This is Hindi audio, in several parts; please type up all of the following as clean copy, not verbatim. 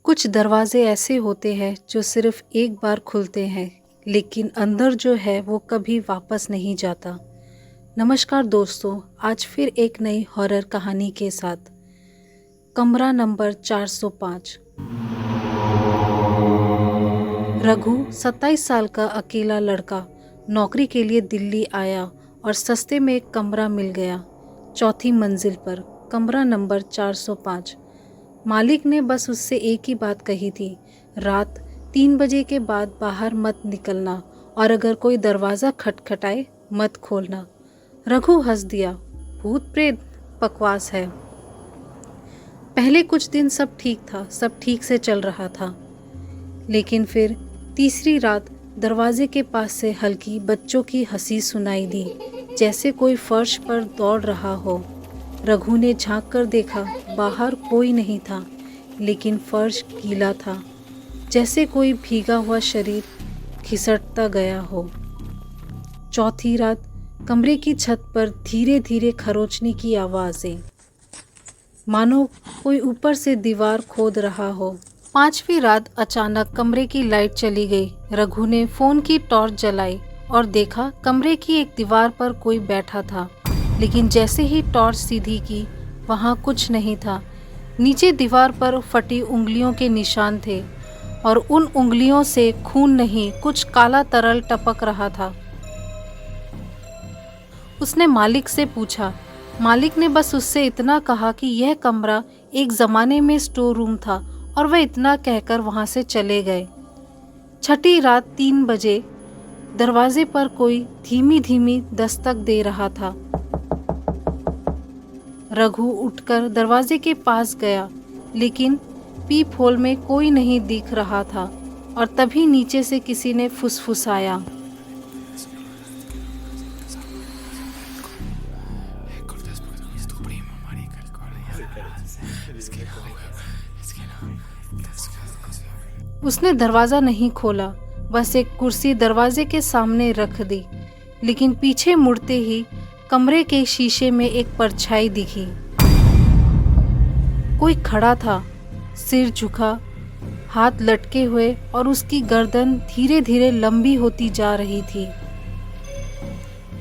कुछ दरवाजे ऐसे होते हैं जो सिर्फ एक बार खुलते हैं, लेकिन अंदर जो है वो कभी वापस नहीं जाता। नमस्कार दोस्तों, आज फिर एक नई हॉरर कहानी के साथ। कमरा नंबर 405। रघु 27 साल का अकेला लड़का नौकरी के लिए दिल्ली आया और सस्ते में एक कमरा मिल गया। चौथी मंजिल पर कमरा नंबर 405। मालिक ने बस उससे एक ही बात कही थी, रात 3 बजे के बाद बाहर मत निकलना और अगर कोई दरवाज़ा खटखटाए मत खोलना। रघु हंस दिया, भूत प्रेत बकवास है। पहले कुछ दिन सब ठीक था, सब ठीक से चल रहा था, लेकिन फिर तीसरी रात दरवाजे के पास से हल्की बच्चों की हंसी सुनाई दी, जैसे कोई फर्श पर दौड़ रहा हो। रघु ने झांक कर देखा, बाहर कोई नहीं था, लेकिन फर्श गीला था, जैसे कोई भीगा हुआ शरीर खिसकता गया हो। चौथी रात कमरे की छत पर धीरे धीरे खरोंचने की आवाज़ें, मानो कोई ऊपर से दीवार खोद रहा हो। पांचवी रात अचानक कमरे की लाइट चली गई। रघु ने फ़ोन की टॉर्च जलाई और देखा कमरे की एक दीवार पर कोई बैठा था, लेकिन जैसे ही टॉर्च सीधी की वहाँ कुछ नहीं था। नीचे दीवार पर फटी उंगलियों के निशान थे और उन उंगलियों से खून नहीं, कुछ काला तरल टपक रहा था। उसने मालिक से पूछा। मालिक ने बस उससे इतना कहा कि यह कमरा एक ज़माने में स्टोर रूम था और वह इतना कहकर वहाँ से चले गए। छठी रात 3 बजे दरवाजे पर कोई धीमी धीमी दस्तक दे रहा था। रघु उठकर दरवाजे के पास गया, लेकिन पीप होल में कोई नहीं दिख रहा था और तभी नीचे से किसी ने फुसफुसाया, उसने दरवाज़ा नहीं खोला, बस एक कुर्सी दरवाजे के सामने रख दी, लेकिन पीछे मुड़ते ही कमरे के शीशे में एक परछाई दिखी। कोई खड़ा था, सिर झुका, हाथ लटके हुए, और उसकी गर्दन धीरे धीरे लंबी होती जा रही थी।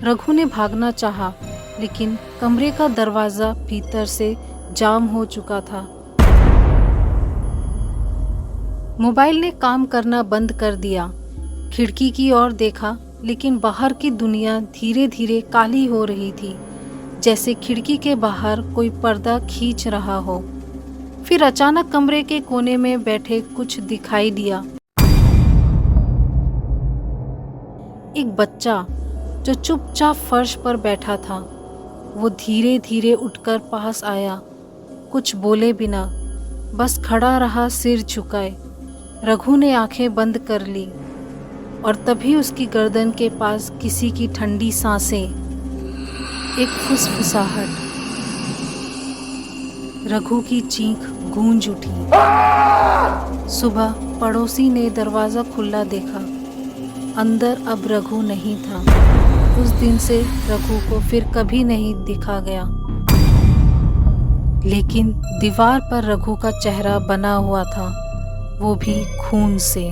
रघु ने भागना चाहा, लेकिन कमरे का दरवाज़ा भीतर से जाम हो चुका था। मोबाइल ने काम करना बंद कर दिया। खिड़की की ओर देखा, लेकिन बाहर की दुनिया धीरे धीरे काली हो रही थी, जैसे खिड़की के बाहर कोई पर्दा खींच रहा हो। फिर अचानक कमरे के कोने में बैठे कुछ दिखाई दिया। एक बच्चा जो चुपचाप फर्श पर बैठा था। वो धीरे धीरे उठकर पास आया, कुछ बोले बिना, बस खड़ा रहा सिर झुकाए। रघु ने आंखें बंद कर ली और तभी उसकी गर्दन के पास किसी की ठंडी सांसें, एक फुसफुसाहट। रघु की चीख गूंज उठी। सुबह पड़ोसी ने दरवाज़ा खुला देखा। अंदर अब रघु नहीं था। उस दिन से रघु को फिर कभी नहीं दिखा गया, लेकिन दीवार पर रघु का चेहरा बना हुआ था, वो भी खून से।